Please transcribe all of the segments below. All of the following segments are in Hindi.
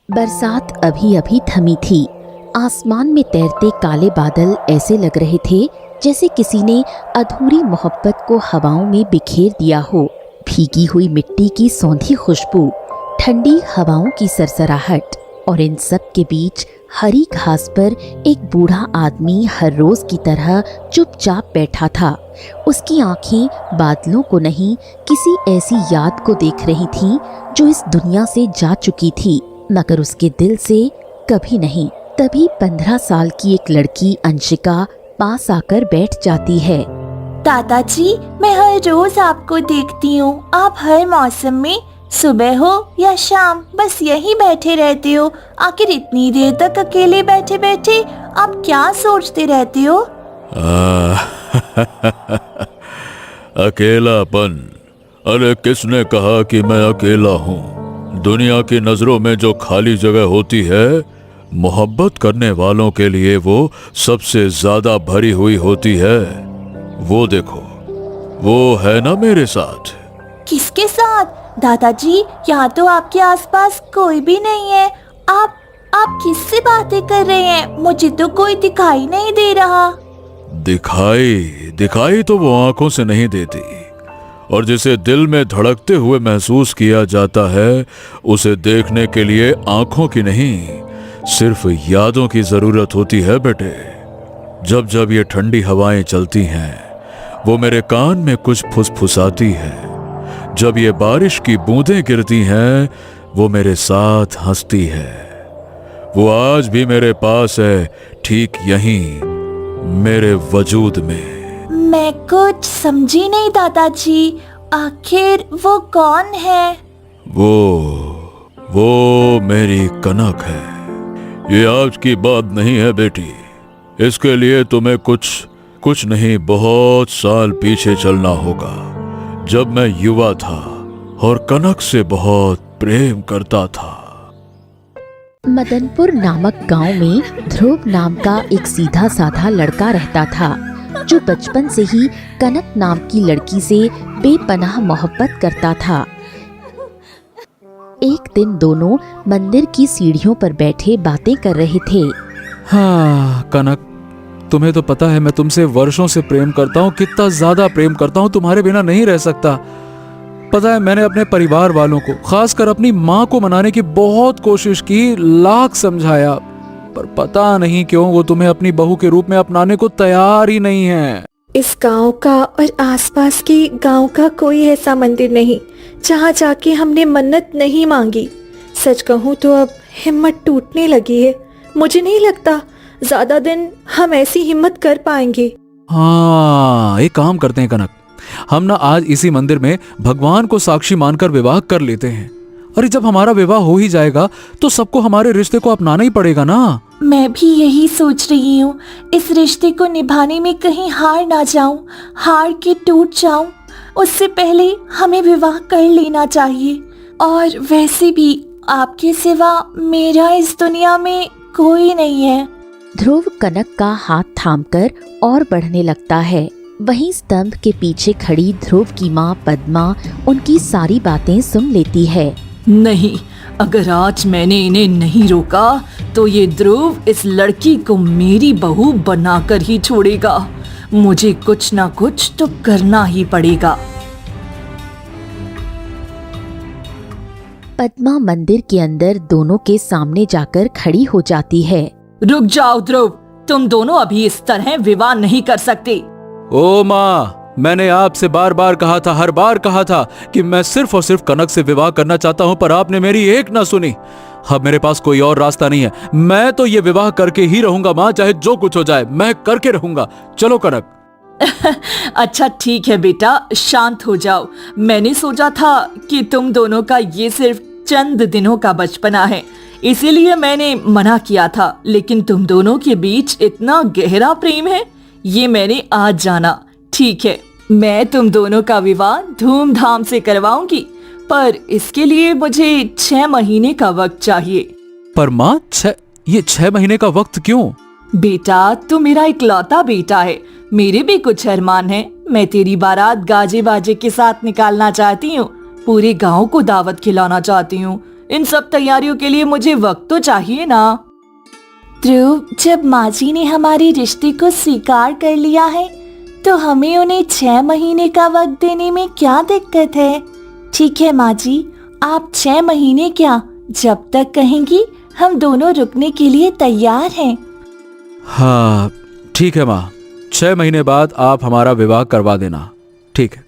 बरसात अभी अभी थमी थी। आसमान में तैरते काले बादल ऐसे लग रहे थे जैसे किसी ने अधूरी मोहब्बत को हवाओं में बिखेर दिया हो। भीगी हुई मिट्टी की सौंधी खुशबू, ठंडी हवाओं की सरसराहट और इन सब के बीच हरी घास पर एक बूढ़ा आदमी हर रोज की तरह चुपचाप बैठा था। उसकी आंखें बादलों को नहीं, किसी ऐसी याद को देख रही थीं जो इस दुनिया से जा चुकी थी, मगर उसके दिल से कभी नहीं। तभी 15 साल की एक लड़की अंशिका पास आकर बैठ जाती है। दादाजी, मैं हर रोज आपको देखती हूँ। आप हर मौसम में, सुबह हो या शाम, बस यहीं बैठे रहते हो। आखिर इतनी देर तक अकेले बैठे बैठे आप क्या सोचते रहते हो? अकेलापन? अरे किसने कहा कि मैं अकेला हूँ? दुनिया की नजरों में जो खाली जगह होती है, मोहब्बत करने वालों के लिए वो सबसे ज्यादा भरी हुई होती है। वो देखो, वो है ना मेरे साथ। किसके साथ? दादाजी, यहाँ तो आपके आसपास कोई भी नहीं है। आप किससे बातें कर रहे हैं? मुझे तो कोई दिखाई नहीं दे रहा। दिखाई तो वो आंखों से नहीं देती, और जिसे दिल में धड़कते हुए महसूस किया जाता है, उसे देखने के लिए आंखों की नहीं, सिर्फ यादों की जरूरत होती है बेटे। जब जब ये ठंडी हवाएं चलती हैं, वो मेरे कान में कुछ फुसफुसाती है। जब ये बारिश की बूंदें गिरती हैं, वो मेरे साथ हंसती है। वो आज भी मेरे पास है, ठीक यहीं, मेरे वजूद में। मैं कुछ समझी नहीं दादाजी। आखिर वो कौन है? वो मेरी कनक है। ये आज की बात नहीं है बेटी। इसके लिए तुम्हें कुछ नहीं, बहुत साल पीछे चलना होगा, जब मैं युवा था और कनक से बहुत प्रेम करता था। मदनपुर नामक गांव में ध्रुव नाम का एक सीधा साधा लड़का रहता था, जो बचपन से ही कनक नाम की लड़की से बेपनाह मोहब्बत करता था। एक दिन दोनों मंदिर की सीढ़ियों पर बैठे बातें कर रहे थे। हाँ कनक, तुम्हें तो पता है मैं तुमसे वर्षों से प्रेम करता हूँ, कितना ज्यादा प्रेम करता हूँ, तुम्हारे बिना नहीं रह सकता। पता है, मैंने अपने परिवार वालों को, खासकर अपनी माँ को मनाने की बहुत कोशिश की, लाख समझाया, पर पता नहीं क्यों वो तुम्हें अपनी बहू के रूप में अपनाने को तैयार ही नहीं है। इस गांव का और आसपास के गांव का कोई ऐसा मंदिर नहीं जहां जाके हमने मन्नत नहीं मांगी। सच कहूँ तो अब हिम्मत टूटने लगी है। मुझे नहीं लगता ज्यादा दिन हम ऐसी हिम्मत कर पाएंगे। हाँ, एक काम करते हैं कनक, हम ना आज इसी मंदिर में भगवान को साक्षी मानकर विवाह कर लेते हैं। अरे जब हमारा विवाह हो ही जाएगा तो सबको हमारे रिश्ते को अपनाना ही पड़ेगा ना। मैं भी यही सोच रही हूँ। इस रिश्ते को निभाने में कहीं हार ना जाऊं, हार के टूट जाऊं, उससे पहले हमें विवाह कर लेना चाहिए। और वैसे भी आपके सिवा मेरा इस दुनिया में कोई नहीं है। ध्रुव कनक का हाथ थामकर और बढ़ने लगता है। वहीं स्तंभ के पीछे खड़ी ध्रुव की माँ पद्मा उनकी सारी बातें सुन लेती है। नहीं, अगर आज मैंने इन्हें नहीं रोका तो ये ध्रुव इस लड़की को मेरी बहू बनाकर ही छोड़ेगा। मुझे कुछ ना कुछ तो करना ही पड़ेगा। पद्मा मंदिर के अंदर दोनों के सामने जाकर खड़ी हो जाती है। रुक जाओ ध्रुव, तुम दोनों अभी इस तरह विवाह नहीं कर सकते। ओ माँ, मैंने आपसे बार बार कहा था, हर बार कहा था कि मैं सिर्फ और सिर्फ कनक से विवाह करना चाहता हूँ, पर आपने मेरी एक ना सुनी। अब मेरे पास कोई और रास्ता नहीं है। मैं तो ये विवाह करके ही रहूंगा माँ, चाहे जो कुछ हो जाए, मैं करके रहूंगा। चलो कनक। अच्छा ठीक है बेटा, शांत हो जाओ। मैंने सोचा था कि तुम दोनों का ये सिर्फ चंद दिनों का बचपना है, इसीलिए मैंने मना किया था, लेकिन तुम दोनों के बीच इतना गहरा प्रेम है, ये मैंने आज जाना। ठीक है, मैं तुम दोनों का विवाह धूमधाम से करवाऊंगी, पर इसके लिए मुझे 6 महीने का वक्त चाहिए। पर माँ, ये 6 महीने का वक्त क्यों? बेटा, तू मेरा इकलौता बेटा है, मेरे भी कुछ अरमान हैं। मैं तेरी बारात गाजे बाजे के साथ निकालना चाहती हूँ, पूरे गांव को दावत खिलाना चाहती हूँ, इन सब तैयारियों के लिए मुझे वक्त तो चाहिए ना। ध्रुव, जब माँ जी ने हमारे रिश्ते को स्वीकार कर लिया है तो हमें उन्हें 6 महीने का वक्त देने में क्या दिक्कत है? ठीक है माँ जी, आप 6 महीने क्या, जब तक कहेंगी हम दोनों रुकने के लिए तैयार हैं। हाँ ठीक है माँ, 6 महीने बाद आप हमारा विवाह करवा देना, ठीक है।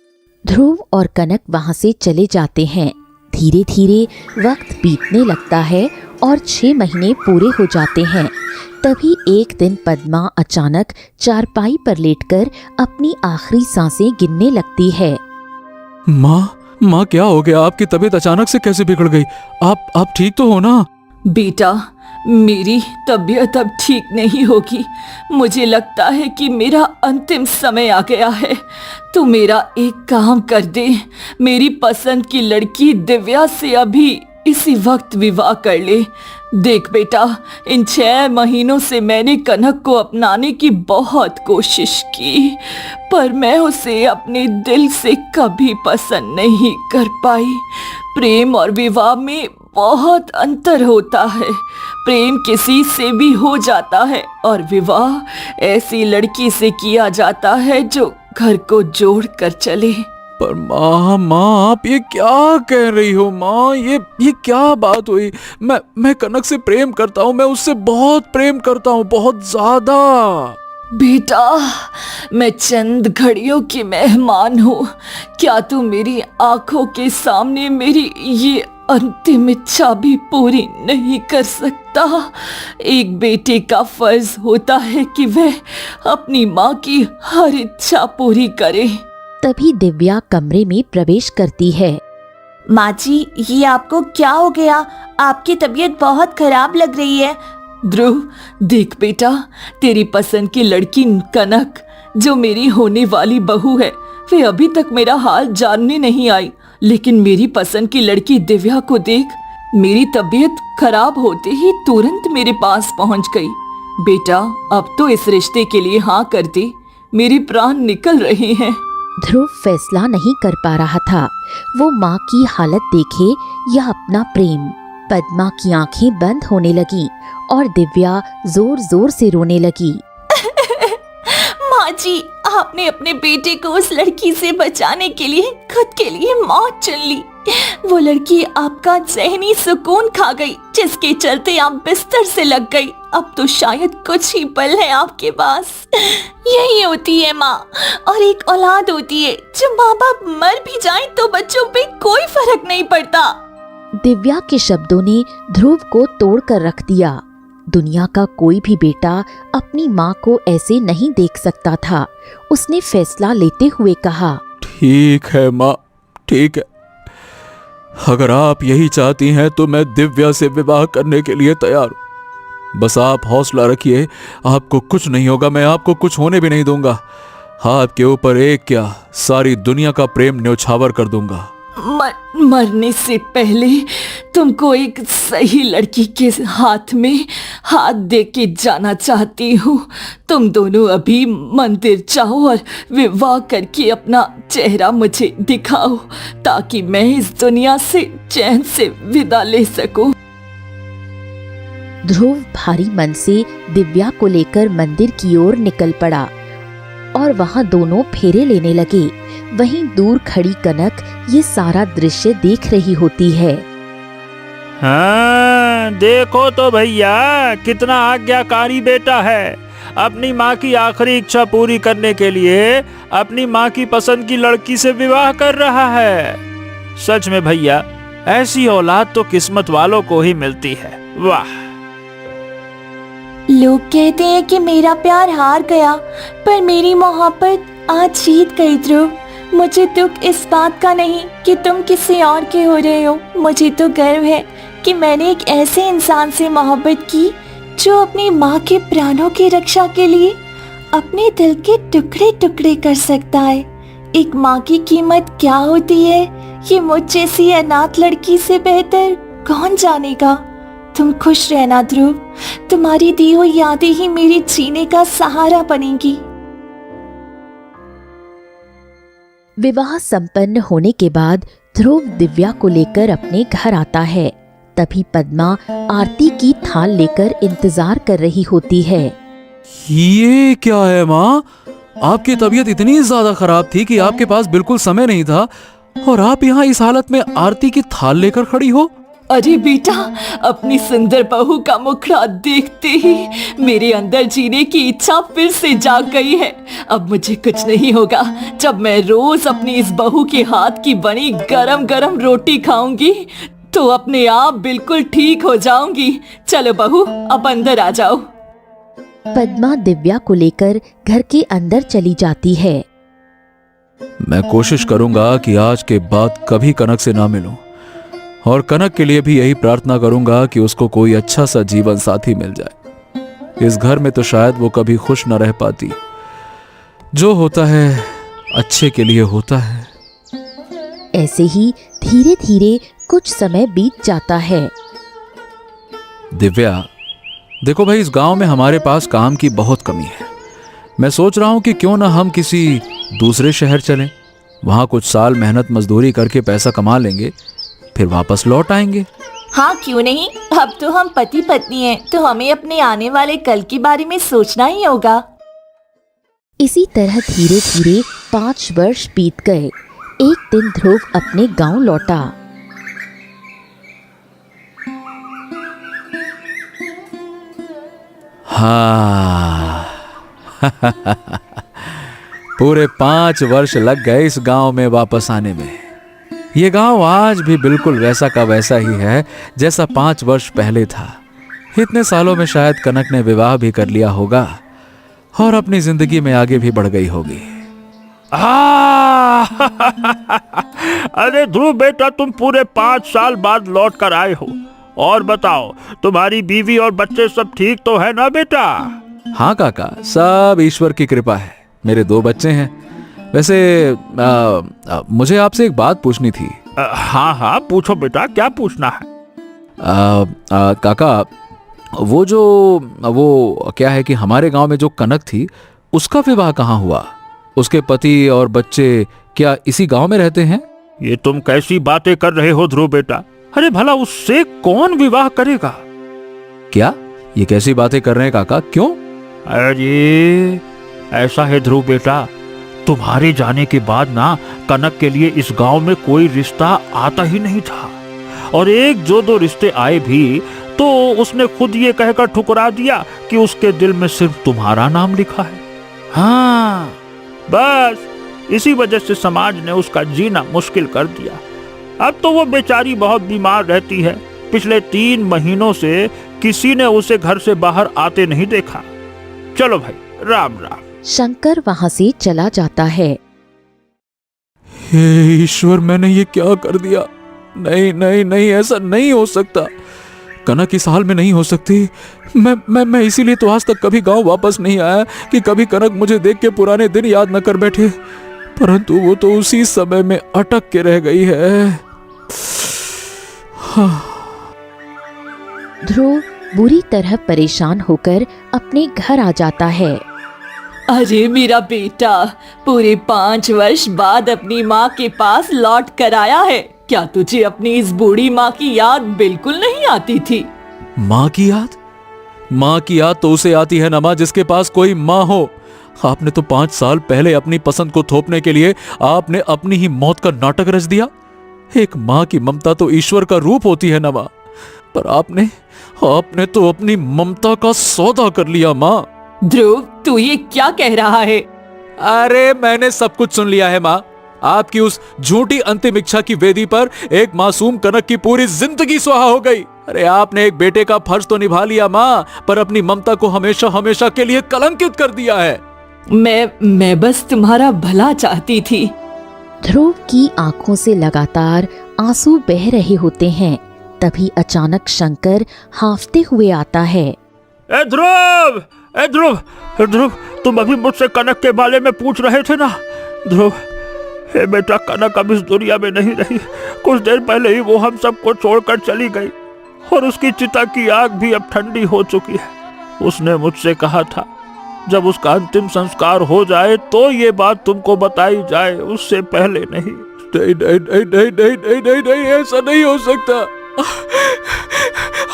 ध्रुव और कनक वहां से चले जाते हैं। धीरे धीरे वक्त बीतने लगता है और 6 महीने पूरे हो जाते हैं। तभी एक दिन पद्मा अचानक चारपाई पर लेटकर अपनी आखिरी सांसें गिनने लगती है। माँ क्या हो गया? आपकी तबीयत अचानक से कैसे बिगड़ गई? आप ठीक तो हो ना? बेटा, मेरी तबीयत अब ठीक नहीं होगी। मुझे लगता है कि मेरा अंतिम समय आ गया है। तू मेरा एक काम कर दे, मेरी पसंद की लड़की दिव्या से अभी इसी वक्त विवाह कर ले। देख बेटा, इन 6 महीनों से मैंने कनक को अपनाने की बहुत कोशिश की, पर मैं उसे अपने दिल से कभी पसंद नहीं कर पाई। प्रेम और विवाह में बहुत अंतर होता है। प्रेम किसी से भी हो जाता है और विवाह ऐसी लड़की से किया जाता है जो घर को जोड़ कर चले। पर माँ आप ये क्या कह रही हो माँ? ये क्या बात हुई? मैं कनक से प्रेम करता हूँ, मैं उससे बहुत प्रेम करता हूँ, बहुत ज्यादा। बेटा, मैं चंद घड़ियों की मेहमान हूँ। क्या तू मेरी आंखों के सामने मेरी ये अंतिम इच्छा भी पूरी नहीं कर सकता? एक बेटे का फर्ज होता है कि वह अपनी माँ की हर इच्छा पूरी करे। तभी दिव्या कमरे में प्रवेश करती है। माँ जी, ये आपको क्या हो गया? आपकी तबीयत बहुत खराब लग रही है। ध्रुव, देख बेटा, तेरी पसंद की लड़की कनक, जो मेरी होने वाली बहू है, वे अभी तक मेरा हाल जानने नहीं आई। लेकिन मेरी पसंद की लड़की दिव्या को देख, मेरी तबीयत खराब होते ही तुरंत मेरे पास पहुंच गई। बेटा, अब तो इस रिश्ते के लिए हाँ कर दे, मेरे प्राण निकल रहे हैं। ध्रुव फैसला नहीं कर पा रहा था, वो माँ की हालत देखे या अपना प्रेम। पद्मा की आंखें बंद होने लगी और दिव्या जोर जोर से रोने लगी। माँ जी, आपने अपने बेटे को उस लड़की से बचाने के लिए खुद के लिए मौत चुन ली। वो लड़की आपका ज़हनी सुकून खा गई, जिसके चलते आप बिस्तर से लग गई। अब तो शायद कुछ ही पल है आपके पास। यही होती है माँ, और एक औलाद होती है। जब माँ बाप मर भी जाएं तो बच्चों पे कोई फर्क नहीं पड़ता। दिव्या के शब्दों ने ध्रुव को तोड़ कर रख दिया। दुनिया का कोई भी बेटा अपनी माँ को ऐसे नहीं देख सकता था। उसने फैसला लेते हुए कहा, ठीक है माँ, ठीक है। अगर आप यही चाहती हैं तो मैं दिव्या से विवाह करने के लिए तैयार हूँ। बस आप हौसला रखिए, आपको कुछ नहीं होगा, मैं आपको कुछ होने भी नहीं दूंगा। आपके ऊपर एक क्या, सारी दुनिया का प्रेम न्यौछावर कर दूंगा। मरने से पहले तुमको एक सही लड़की के हाथ में हाथ दे के जाना चाहती हूँ। तुम दोनों अभी मंदिर जाओ और विवाह करके अपना चेहरा मुझे दिखाओ, ताकि मैं इस दुनिया से चैन से विदा ले सकूं। ध्रुव भारी मन से दिव्या को लेकर मंदिर की ओर निकल पड़ा और वहां दोनों फेरे लेने लगे। वहीं दूर खड़ी कनक ये सारा दृश्य देख रही होती है। हाँ, देखो तो भैया, कितना आज्ञाकारी बेटा है। अपनी माँ की आखिरी इच्छा पूरी करने के लिए अपनी माँ की पसंद की लड़की से विवाह कर रहा है। सच में भैया, ऐसी औलाद तो किस्मत वालों को ही मिलती है। वाह। लोग कहते हैं कि मेरा प्यार हार गया, पर मेरी मोहब्बत आज जीत गई। ध्रुव, मुझे दुख इस बात का नहीं कि तुम किसी और के हो रहे हो। मुझे तो गर्व है कि मैंने एक ऐसे इंसान से मोहब्बत की जो अपनी माँ के प्राणों की रक्षा के लिए अपने दिल के टुकड़े टुकड़े कर सकता है। एक माँ की कीमत क्या होती है, ये मुझ जैसी अनाथ लड़की से बेहतर कौन जानेगा। तुम खुश रहना ध्रुव, तुम्हारी दी हुई यादें ही मेरे जीने का सहारा बनेंगी। विवाह संपन्न होने के बाद ध्रुव दिव्या को लेकर अपने घर आता है। तभी पद्मा आरती की थाल लेकर इंतजार कर रही होती है। ये क्या है माँ? आपकी तबीयत इतनी ज्यादा खराब थी कि आपके पास बिल्कुल समय नहीं था और आप यहाँ इस हालत में आरती की थाल लेकर खड़ी हो? अरे बेटा, अपनी सुंदर बहू का मुखड़ा देखते ही मेरे अंदर जीने की इच्छा फिर से जाग गई है। अब मुझे कुछ नहीं होगा जब मैं रोज अपनी इस बहू के हाथ की बनी गरम गरम रोटी खाऊंगी तो अपने आप बिल्कुल ठीक हो जाऊंगी। चलो बहू, अब अंदर आ जाओ। पद्मा दिव्या को लेकर घर के अंदर चली जाती है। मैं कोशिश करूंगा कि आज के बाद कभी कनक से ना मिलूं और कनक के लिए भी यही प्रार्थना करूंगा कि उसको कोई अच्छा सा जीवन साथी मिल जाए। इस घर में तो शायद वो कभी खुश न रह पाती। जो होता है अच्छे के लिए होता है। ऐसे ही धीरे धीरे कुछ समय बीत जाता है। दिव्या, देखो भाई, इस गांव में हमारे पास काम की बहुत कमी है। मैं सोच रहा हूं कि क्यों ना हम किसी दूसरे शहर चलें, वहां कुछ साल मेहनत मजदूरी करके पैसा कमा लेंगे, फिर वापस लौट आएंगे। हाँ, क्यों नहीं। अब तो हम पति पत्नी हैं, तो हमें अपने आने वाले कल के बारे में सोचना ही होगा। इसी तरह धीरे धीरे 5 वर्ष बीत गए। एक दिन ध्रुव अपने गांव लौटा। हाँ पूरे 5 वर्ष लग गए इस गांव में वापस आने में। ये गांव आज भी बिल्कुल वैसा का वैसा ही है जैसा 5 वर्ष पहले था। इतने सालों में शायद कनक ने विवाह भी कर लिया होगा और अपनी जिंदगी में आगे भी बढ़ गई होगी। अरे ध्रुव बेटा, तुम पूरे 5 साल बाद लौट कर आए हो। और बताओ, तुम्हारी बीवी और बच्चे सब ठीक तो है ना बेटा? हाँ काका, सब ईश्वर की कृपा है। मेरे 2 बच्चे हैं। वैसे मुझे आपसे एक बात पूछनी थी। हाँ हाँ, पूछो बेटा, क्या पूछना है? काका, वो क्या है कि हमारे गांव में जो कनक थी उसका विवाह कहाँ हुआ? उसके पति और बच्चे क्या इसी गांव में रहते हैं? ये तुम कैसी बातें कर रहे हो ध्रुव बेटा? अरे भला उससे कौन विवाह करेगा? क्या ये कैसी बातें कर रहे हैं काका? क्यों? अरे ऐसा है ध्रुव बेटा, तुम्हारे जाने के बाद ना कनक के लिए इस गांव में कोई रिश्ता आता ही नहीं था। और एक जो 2 रिश्ते आए भी तो उसने खुद ये कहकर ठुकरा दिया कि उसके दिल में सिर्फ तुम्हारा नाम लिखा है। हाँ, बस इसी वजह से समाज ने उसका जीना मुश्किल कर दिया। अब तो वो बेचारी बहुत बीमार रहती है। पिछले 3 महीनों से किसी ने उसे घर से बाहर आते नहीं देखा। चलो भाई, राम राम। शंकर वहां से चला जाता है। हे ईश्वर, मैंने ये क्या कर दिया? नहीं नहीं नहीं, ऐसा नहीं हो सकता। कनक इस हाल में नहीं हो सकती। मैं इसीलिए तो आज तक कभी गांव वापस नहीं आया कि कभी कनक मुझे देख के पुराने दिन याद न कर बैठे। परंतु वो तो उसी समय में अटक के रह गई है। ध्रुव बुरी तरह परेशान होकर अपने घर आ जाता है। अरे मेरा बेटा, पूरे 5 वर्ष बाद अपनी माँ के पास लौट कर आया है। क्या तुझे अपनी इस बूढ़ी माँ की याद बिल्कुल नहीं आती थी? माँ की याद? माँ की याद तो उसे आती है ना माँ जिसके पास कोई माँ हो। आपने तो 5 साल पहले अपनी पसंद को थोपने के लिए आपने अपनी ही मौत का नाटक रच दिया। एक माँ की ममता तो ईश्वर का रूप होती है ना माँ, पर आपने तो अपनी ममता का सौदा कर लिया माँ। ध्रुव, तू ये क्या कह रहा है? अरे मैंने सब कुछ सुन लिया है माँ। आपकी उस झूठी अंतिम इच्छा की वेदी पर एक मासूम कनक की पूरी जिंदगी सुहा हो गई। अरे आपने एक बेटे का फर्ज तो निभा लिया माँ, पर अपनी ममता को हमेशा हमेशा के लिए कलंकित कर दिया है। मैं बस तुम्हारा भला चाहती थी। ध्रुव की आंखों से लगातार आंसू बह रहे होते हैं। तभी अचानक शंकर हांफते हुए आता है। ए ध्रुव, ए ध्रुव, ए ध्रुव, तुम अभी मुझसे कनक के बारे में पूछ रहे थे ना? ध्रुव, हे बेटा, कनक अब इस दुनिया में नहीं रही। कुछ देर पहले ही वो हम सबको छोड़कर चली गई और उसकी चिता की आग भी अब ठंडी हो चुकी है। उसने मुझसे कहा था जब उसका अंतिम संस्कार हो जाए तो ये बात तुमको बताई जाए, उससे पहले नहीं। नहीं नहीं नहीं नहीं नहीं नहीं नहीं, ऐसा नहीं हो सकता।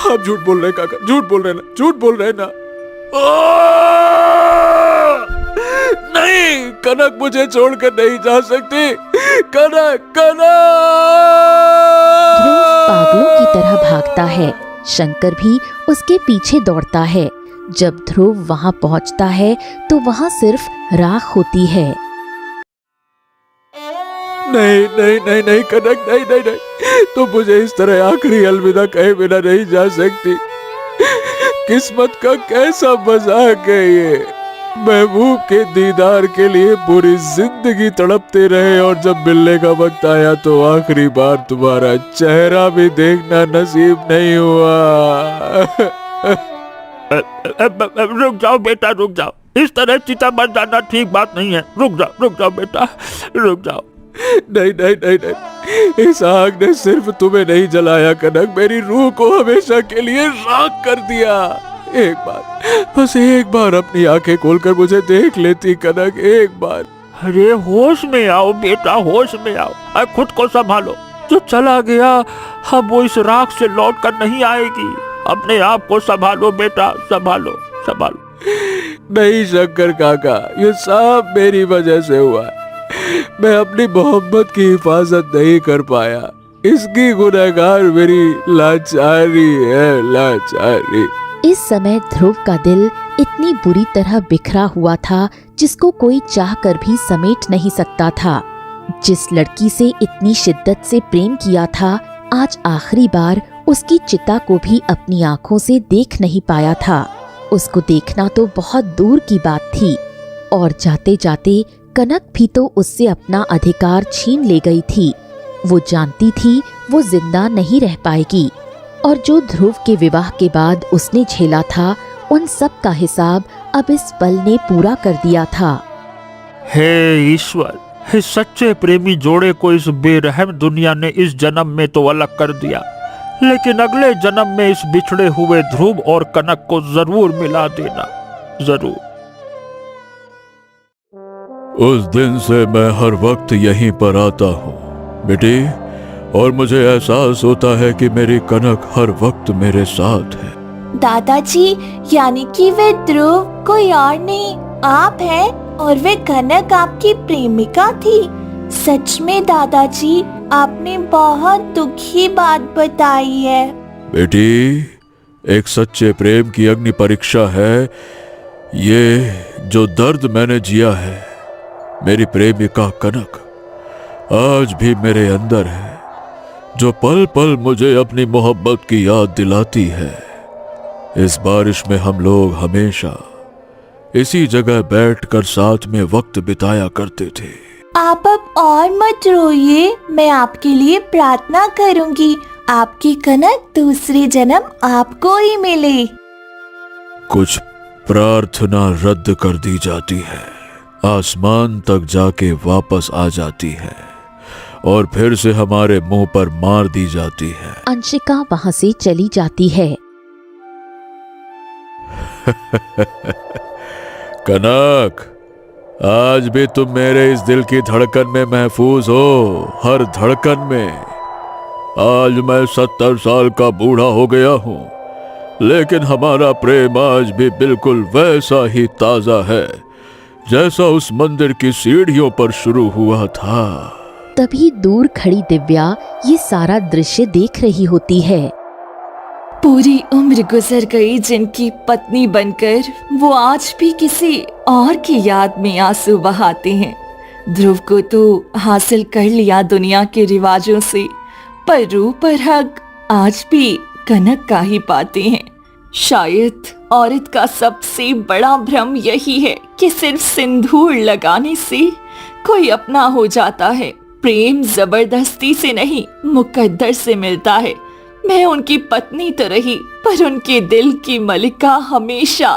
आप झूठ बोल रहे हैं काका, झूठ बोल रहे हैं ना, झूठ बोल रहे हैं ना। नहीं, कनक मुझे छोड़कर नहीं जा सकती। कनक, कनक। ध्रुव पागलों की तरह भागता है। शंकर भी उसके पीछे दौड़ता है। जब ध्रुव वहां पहुंचता है तो वहां सिर्फ राख होती है। नहीं नहीं नहीं नहीं कनक, नहीं नहीं नहीं, तुम मुझे इस तरह आखिरी अलविदा कहे बिना नहीं जा सकती। किस्मत का कैसा मजाक है ये। महबूब के दीदार के लिए पूरी जिंदगी तड़पते रहे और जब मिलने का वक्त आया तो आखिरी बार तुम्हारा चेहरा भी देखना नसीब नहीं हुआ। रुक जाओ बेटा, रुक जाओ। इस तरह चिता मर जाना ठीक बात नहीं है। रुक जाओ बेटा, रुक जाओ। नहीं नहीं नहीं नहीं, इस आग ने सिर्फ तुम्हें नहीं जलाया कनक, मेरी रूह को हमेशा के लिए राख कर दिया। एक बार, बस एक बार अपनी आंखें खोलकर मुझे देख लेती कनक, एक बार। अरे होश में आओ बेटा, होश में आओ। अब खुद को संभालो। जो चला गया अब वो इस राख से लौट कर नहीं आएगी। अपने आप को संभालो बेटा, संभालो संभालो। नहीं शंकर काका, ये सब मेरी वजह से हुआ। मैं अपनी मोहब्बत की हिफाजत नहीं कर पाया। इसकी गुनहगार मेरी लाचारी है, लाचारी। इस समय ध्रुव का दिल इतनी बुरी तरह बिखरा हुआ था जिसको कोई चाह कर भी समेट नहीं सकता था। जिस लड़की से इतनी शिद्दत से प्रेम किया था, आज आखिरी बार उसकी चिता को भी अपनी आंखों से देख नहीं पाया था। उसको देखना तो बहुत दूर की बात थी और जाते जाते कनक भी तो उससे अपना अधिकार छीन ले गई थी। वो जानती थी वो जिंदा नहीं रह पाएगी और जो ध्रुव के विवाह के बाद उसने झेला था, उन सब का हिसाब अब इस पल ने पूरा कर दिया था। हे ईश्वर, हे सच्चे प्रेमी जोड़े को इस बेरहम दुनिया ने इस जन्म में तो अलग कर दिया, लेकिन अगले जन्म में इस बिछड़े हुए ध्रुव और कनक को जरूर मिला देना, जरूर। उस दिन से मैं हर वक्त यहीं पर आता हूँ बेटी, और मुझे एहसास होता है कि मेरी कनक हर वक्त मेरे साथ है। दादाजी, यानी कि वे ध्रुव कोई और नहीं आप हैं और वे कनक आपकी प्रेमिका थी। सच में दादाजी, आपने बहुत दुखी बात बताई है। बेटी, एक सच्चे प्रेम की अग्नि परीक्षा है ये जो दर्द मैंने जिया है। मेरी प्रेमिका कनक आज भी मेरे अंदर है, जो पल पल मुझे अपनी मोहब्बत की याद दिलाती है। इस बारिश में हम लोग हमेशा इसी जगह बैठकर साथ में वक्त बिताया करते थे। आप अब और मत रोइए, मैं आपके लिए प्रार्थना करूंगी। आपकी कनक दूसरे जन्म आपको ही मिले। कुछ प्रार्थना रद्द कर दी जाती है, आसमान तक जाके वापस आ जाती है और फिर से हमारे मुंह पर मार दी जाती है। अंशिका वहां से चली जाती है। कनक, आज भी तुम मेरे इस दिल की धड़कन में महफूज हो, हर धड़कन में। आज मैं 70 साल का बूढ़ा हो गया हूँ, लेकिन हमारा प्रेम आज भी बिल्कुल वैसा ही ताजा है जैसा उस मंदिर की सीढ़ियों पर शुरू हुआ था। तभी दूर खड़ी दिव्या ये सारा दृश्य देख रही होती है। पूरी उम्र गुजर गई जिनकी पत्नी बनकर वो आज भी किसी और की याद में आंसू बहाते हैं। ध्रुव को तो हासिल कर लिया दुनिया के रिवाजों से, पर रूह पर हक आज भी कनक का ही पाते हैं। शायद औरत का सबसे बड़ा भ्रम यही है कि सिर्फ सिंदूर लगाने से कोई अपना हो जाता है। प्रेम जबरदस्ती से नहीं, मुकद्दर से मिलता है। मैं उनकी पत्नी तो रही, पर उनके दिल की मलिका हमेशा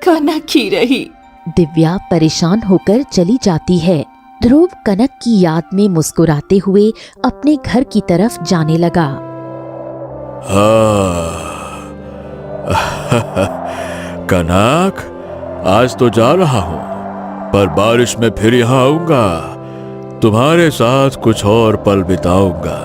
कनक ही रही। दिव्या परेशान होकर चली जाती है। ध्रुव कनक की याद में मुस्कुराते हुए अपने घर की तरफ जाने लगा। कनक, आज तो जा रहा हूं, पर बारिश में फिर यहां आऊंगा, तुम्हारे साथ कुछ और पल बिताऊंगा।